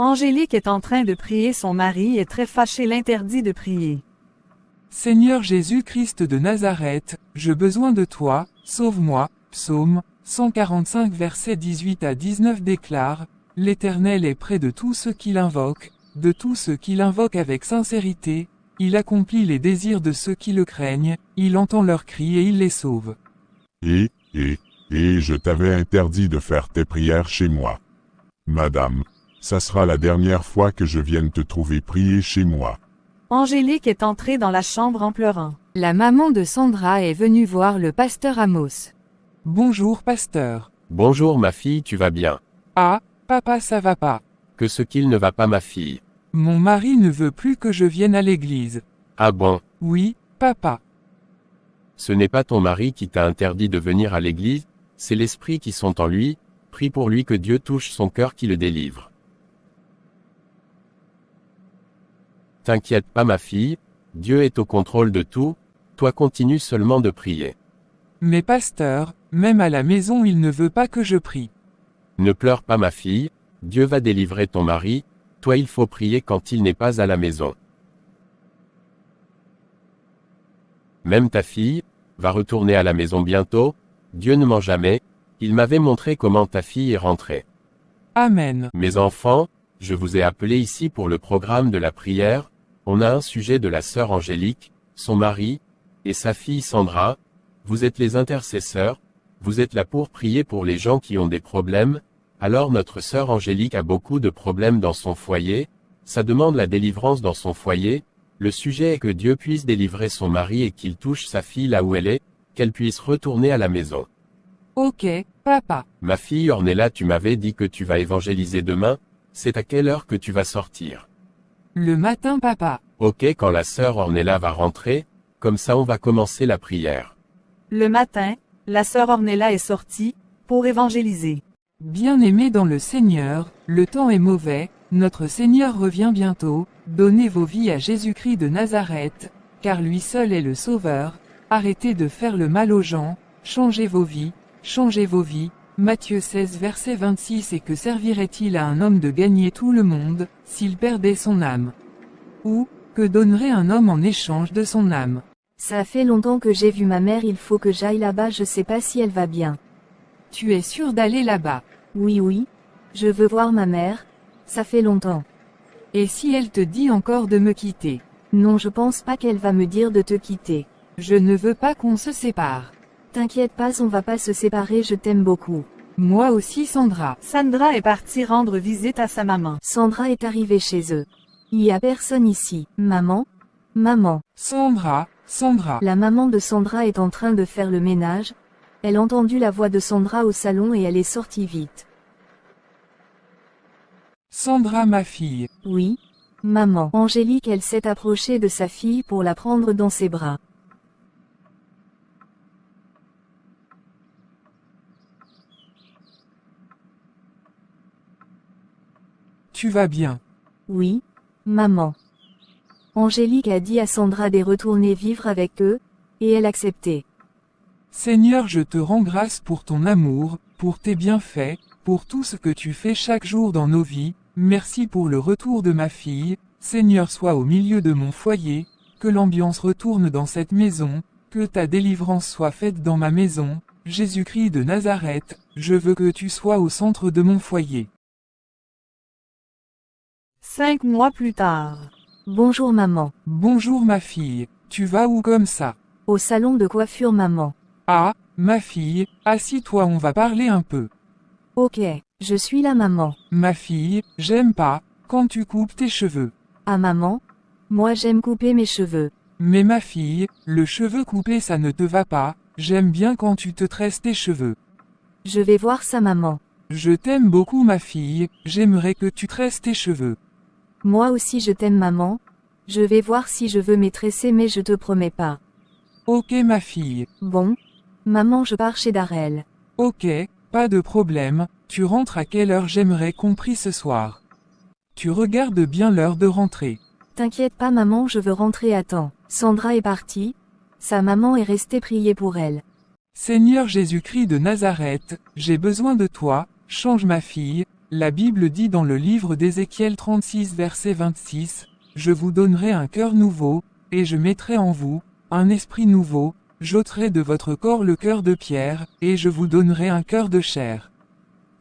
Angélique est en train de prier, son mari est très fâché, l'interdit de prier. Seigneur Jésus-Christ de Nazareth, j'ai besoin de toi, sauve-moi. Psaume 145 versets 18 à 19 déclare, l'Éternel est près de tous ceux qui l'invoquent, de tous ceux qui l'invoquent avec sincérité, il accomplit les désirs de ceux qui le craignent, il entend leurs cris et il les sauve. Et je t'avais interdit de faire tes prières chez moi. Madame, ça sera la dernière fois que je vienne te trouver prier chez moi. Angélique est entrée dans la chambre en pleurant. La maman de Sandra est venue voir le pasteur Amos. Bonjour pasteur. Bonjour ma fille, tu vas bien? Ah, papa ça va pas. Que ce qu'il ne va pas ma fille? Mon mari ne veut plus que je vienne à l'église. Ah bon? Oui, papa. Ce n'est pas ton mari qui t'a interdit de venir à l'église, c'est l'esprit qui sont en lui, prie pour lui que Dieu touche son cœur qui le délivre. T'inquiète pas ma fille, Dieu est au contrôle de tout, toi continue seulement de prier. Mais pasteur, même à la maison il ne veut pas que je prie. Ne pleure pas ma fille, Dieu va délivrer ton mari, toi il faut prier quand il n'est pas à la maison. Même ta fille, va retourner à la maison bientôt, Dieu ne ment jamais, il m'avait montré comment ta fille est rentrée. Amen. Mes enfants, je vous ai appelé ici pour le programme de la prière, on a un sujet de la sœur Angélique, son mari, et sa fille Sandra, vous êtes les intercesseurs, vous êtes là pour prier pour les gens qui ont des problèmes, alors notre sœur Angélique a beaucoup de problèmes dans son foyer, ça demande la délivrance dans son foyer, le sujet est que Dieu puisse délivrer son mari et qu'il touche sa fille là où elle est, qu'elle puisse retourner à la maison. Ok, papa. Ma fille Ornella, tu m'avais dit que tu vas évangéliser demain, c'est à quelle heure que tu vas sortir? Le matin papa. Ok, quand la sœur Ornella va rentrer, comme ça on va commencer la prière. Le matin, la sœur Ornella est sortie, pour évangéliser. Bien-aimés dans le Seigneur, le temps est mauvais, notre Seigneur revient bientôt, donnez vos vies à Jésus-Christ de Nazareth, car lui seul est le Sauveur, arrêtez de faire le mal aux gens, changez vos vies, Matthieu 16 verset 26. Et que servirait-il à un homme de gagner tout le monde, s'il perdait son âme? Ou, que donnerait un homme en échange de son âme? Ça fait longtemps que j'ai vu ma mère, il faut que j'aille là-bas, je sais pas si elle va bien. Tu es sûr d'aller là-bas? Oui, je veux voir ma mère, ça fait longtemps. Et si elle te dit encore de me quitter? Non, je pense pas qu'elle va me dire de te quitter. Je ne veux pas qu'on se sépare. T'inquiète pas, on va pas se séparer, je t'aime beaucoup. Moi aussi Sandra. Sandra est partie rendre visite à sa maman. Sandra est arrivée chez eux. Il y a personne ici. Maman? Sandra. La maman de Sandra est en train de faire le ménage. Elle a entendu la voix de Sandra au salon et elle est sortie vite. Sandra ma fille. Oui, maman. Angélique, elle s'est approchée de sa fille pour la prendre dans ses bras. Tu vas bien? Oui, maman. Angélique a dit à Sandra de retourner vivre avec eux, et elle acceptait. Seigneur, je te rends grâce pour ton amour, pour tes bienfaits, pour tout ce que tu fais chaque jour dans nos vies, merci pour le retour de ma fille, Seigneur sois au milieu de mon foyer, que l'ambiance retourne dans cette maison, que ta délivrance soit faite dans ma maison, Jésus-Christ de Nazareth, je veux que tu sois au centre de mon foyer. 5 mois plus tard. Bonjour maman. Bonjour ma fille, tu vas où comme ça? Au salon de coiffure maman. Ah, ma fille, assis-toi, on va parler un peu. Ok, je suis là maman. Ma fille, j'aime pas, quand tu coupes tes cheveux. Ah maman? Moi j'aime couper mes cheveux. Mais ma fille, le cheveu coupé ça ne te va pas, j'aime bien quand tu te tresses tes cheveux. Je vais voir ça maman. Je t'aime beaucoup ma fille, j'aimerais que tu tresses tes cheveux. Moi aussi je t'aime maman. Je vais voir si je veux m'étresser mais je te promets pas. Ok ma fille. Bon. Maman, je pars chez Darrell. Ok, pas de problème, tu rentres à quelle heure? J'aimerais qu'on prie ce soir. Tu regardes bien l'heure de rentrer. T'inquiète pas maman, je veux rentrer à temps. Sandra est partie. Sa maman est restée prier pour elle. Seigneur Jésus-Christ de Nazareth, j'ai besoin de toi, change ma fille, La Bible dit dans le livre d'Ézéchiel 36 verset 26, « Je vous donnerai un cœur nouveau, et je mettrai en vous, un esprit nouveau, j'ôterai de votre corps le cœur de pierre, et je vous donnerai un cœur de chair. »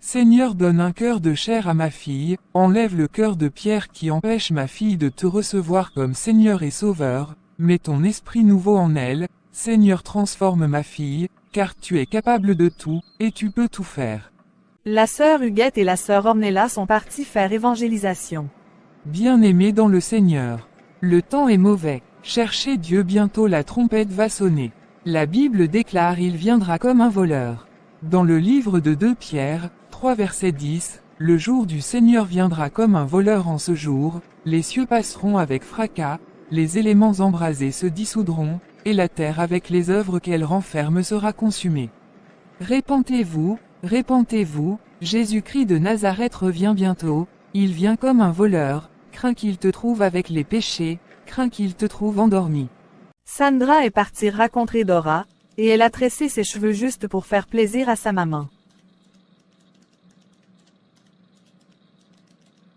Seigneur, donne un cœur de chair à ma fille, enlève le cœur de pierre qui empêche ma fille de te recevoir comme Seigneur et Sauveur, mets ton esprit nouveau en elle, Seigneur, transforme ma fille, car tu es capable de tout, et tu peux tout faire. La sœur Huguette et la sœur Ornella sont parties faire évangélisation. Bien-aimés dans le Seigneur. Le temps est mauvais. Cherchez Dieu, bientôt la trompette va sonner. La Bible déclare: il viendra comme un voleur. Dans le livre de 2 Pierre, 3 verset 10, le jour du Seigneur viendra comme un voleur en ce jour, les cieux passeront avec fracas, les éléments embrasés se dissoudront, et la terre avec les œuvres qu'elle renferme sera consumée. Répentez-vous, répentez-vous, Jésus-Christ de Nazareth revient bientôt, il vient comme un voleur, crains qu'il te trouve avec les péchés, crains qu'il te trouve endormi. Sandra est partie rencontrer Dora, et elle a tressé ses cheveux juste pour faire plaisir à sa maman.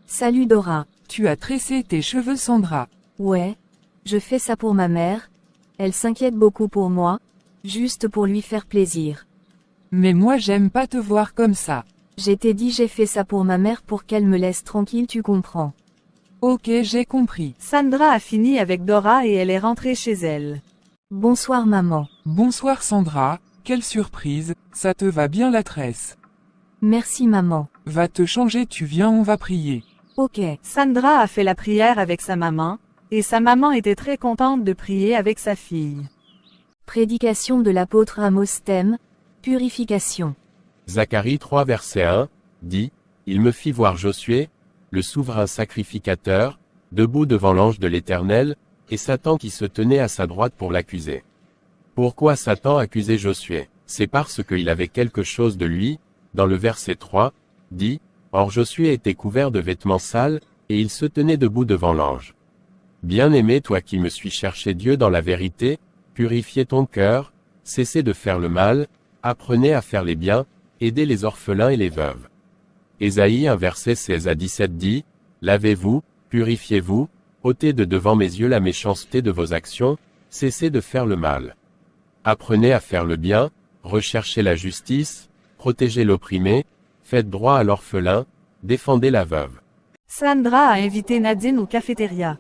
Salut Dora. Tu as tressé tes cheveux, Sandra. Ouais. Je fais ça pour ma mère. Elle s'inquiète beaucoup pour moi. Juste pour lui faire plaisir. Mais moi j'aime pas te voir comme ça. J'ai dit j'ai fait ça pour ma mère pour qu'elle me laisse tranquille, tu comprends. Ok, j'ai compris. Sandra a fini avec Dora et elle est rentrée chez elle. Bonsoir maman. Bonsoir Sandra, quelle surprise, ça te va bien la tresse. Merci maman. Va te changer, tu viens, on va prier. Ok. Sandra a fait la prière avec sa maman, et sa maman était très contente de prier avec sa fille. Prédication de l'apôtre Amos, thème, purification. Zacharie 3 verset 1, dit, « Il me fit voir Josué, le souverain sacrificateur, debout devant l'ange de l'Éternel, et Satan qui se tenait à sa droite pour l'accuser. » Pourquoi Satan accusait Josué? C'est parce qu'il avait quelque chose de lui. Dans le verset 3, dit, « Or Josué était couvert de vêtements sales, et il se tenait debout devant l'ange. » Bien-aimé, toi qui me suis, cherché Dieu dans la vérité, purifiez ton cœur, cessez de faire le mal, apprenez à faire les biens, aidez les orphelins et les veuves. Ésaïe 1 verset 16 à 17 dit, « Lavez-vous, purifiez-vous, ôtez de devant mes yeux la méchanceté de vos actions, cessez de faire le mal. Apprenez à faire le bien, recherchez la justice, protégez l'opprimé, faites droit à l'orphelin, défendez la veuve. » Sandra a invité Nadine au cafétéria.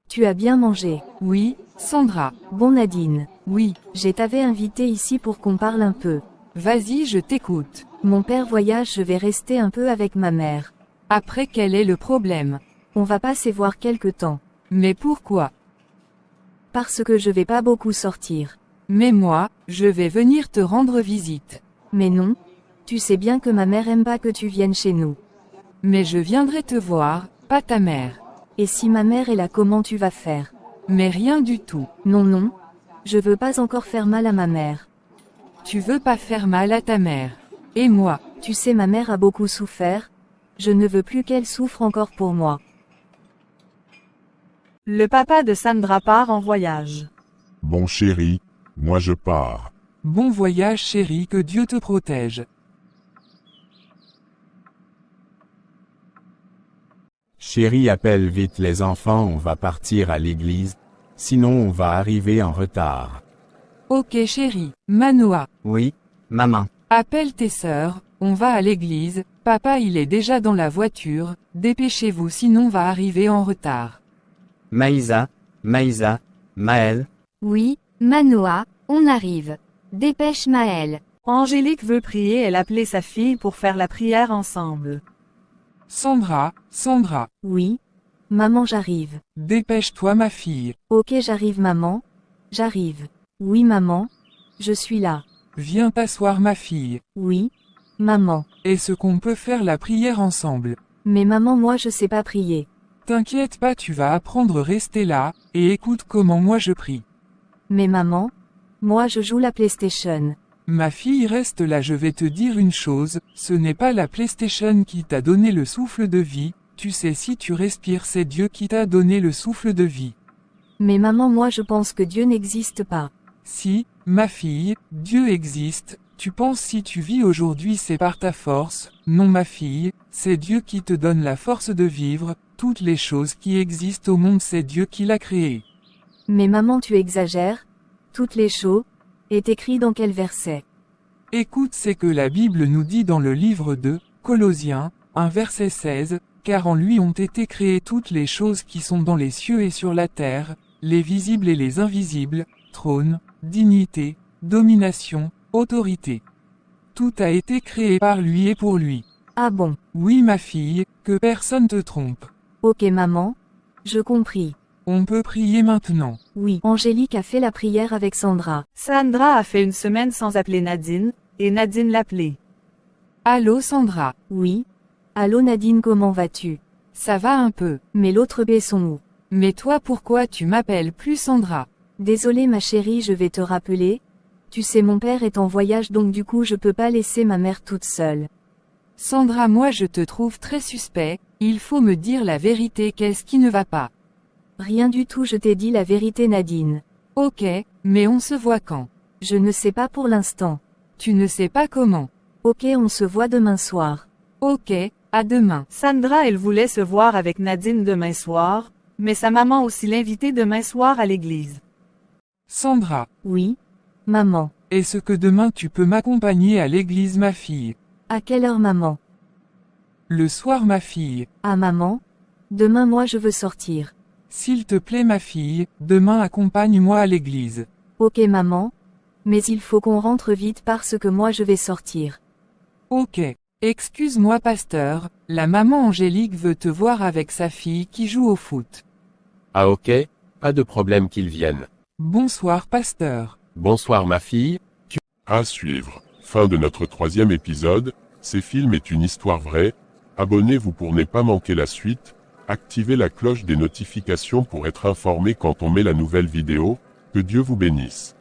Tu as bien mangé. Oui, Sandra. Bon Nadine. Oui. Je t'avais invité ici pour qu'on parle un peu. Vas-y, je t'écoute. Mon père voyage, je vais rester un peu avec ma mère. Après, quel est le problème? On va pas se voir quelque temps. Mais pourquoi? Parce que je vais pas beaucoup sortir. Mais moi, je vais venir te rendre visite. Mais non. Tu sais bien que ma mère aime pas que tu viennes chez nous. Mais je viendrai te voir, pas ta mère. Et si ma mère est là, comment tu vas faire? Mais rien du tout. Non non. Je veux pas encore faire mal à ma mère. Tu veux pas faire mal à ta mère. Et moi? Tu sais, ma mère a beaucoup souffert. Je ne veux plus qu'elle souffre encore pour moi. Le papa de Sandra part en voyage. Bon chéri, moi je pars. Bon voyage chéri, que Dieu te protège. Chérie, appelle vite les enfants, on va partir à l'église, sinon on va arriver en retard. Ok chéri. Manoa. Oui, maman. Appelle tes sœurs, on va à l'église, papa il est déjà dans la voiture, dépêchez-vous sinon on va arriver en retard. Maïsa, Maël. Oui, Manoa, on arrive. Dépêche Maël. Angélique veut prier, elle appelait sa fille pour faire la prière ensemble. Sandra. Oui. Maman, j'arrive. Dépêche-toi ma fille. Ok, j'arrive maman. J'arrive. Oui maman. Je suis là. Viens t'asseoir ma fille. Oui. Maman. Est-ce qu'on peut faire la prière ensemble? Mais maman, moi je sais pas prier. T'inquiète pas, tu vas apprendre, rester là, et écoute comment moi je prie. Mais maman, moi je joue la PlayStation. Ma fille, reste là, je vais te dire une chose, ce n'est pas la PlayStation qui t'a donné le souffle de vie, Tu sais, si tu respires, c'est Dieu qui t'a donné le souffle de vie. Mais maman, moi je pense que Dieu n'existe pas. Si, ma fille, Dieu existe. Tu penses si tu vis aujourd'hui c'est par ta force. Non ma fille, c'est Dieu qui te donne la force de vivre. Toutes les choses qui existent au monde, c'est Dieu qui l'a créé. Mais maman, tu exagères. Toutes les choses est écrit dans quel verset? Écoute, c'est que la Bible nous dit dans le livre de Colossiens, 1 verset 16, car en lui ont été créées toutes les choses qui sont dans les cieux et sur la terre, les visibles et les invisibles, trône, dignité, domination, autorité. Tout a été créé par lui et pour lui. Ah bon? Oui ma fille, que personne te trompe. Ok maman. Je compris. On peut prier maintenant. Oui. Angélique a fait la prière avec Sandra. Sandra a fait une semaine sans appeler Nadine, et Nadine l'appelait. Allô Sandra? Oui. Allô Nadine, comment vas-tu? Ça va un peu. Mais l'autre B sont où? Mais toi pourquoi tu m'appelles plus Sandra? Désolée ma chérie, je vais te rappeler. Tu sais, mon père est en voyage, donc du coup je peux pas laisser ma mère toute seule. Sandra, moi je te trouve très suspect, il faut me dire la vérité, qu'est-ce qui ne va pas? Rien du tout, je t'ai dit la vérité Nadine. Ok, mais on se voit quand? Je ne sais pas pour l'instant. Tu ne sais pas comment? Ok, on se voit demain soir. Ok, à demain. Sandra, elle voulait se voir avec Nadine demain soir, mais sa maman aussi l'invitait demain soir à l'église. Sandra. Oui. Maman. Est-ce que demain tu peux m'accompagner à l'église ma fille? À quelle heure maman? Le soir ma fille. Ah maman? Demain moi je veux sortir. S'il te plaît ma fille, demain accompagne-moi à l'église. Ok maman. Mais il faut qu'on rentre vite parce que moi je vais sortir. Ok. Excuse-moi pasteur, la maman Angélique veut te voir avec sa fille qui joue au foot. Ah ok, pas de problème qu'ils viennent. Bonsoir pasteur. Bonsoir ma fille. À suivre. Fin de notre 3e épisode. Ces films est une histoire vraie. Abonnez-vous pour ne pas manquer la suite. Activez la cloche des notifications pour être informé quand on met la nouvelle vidéo. Que Dieu vous bénisse.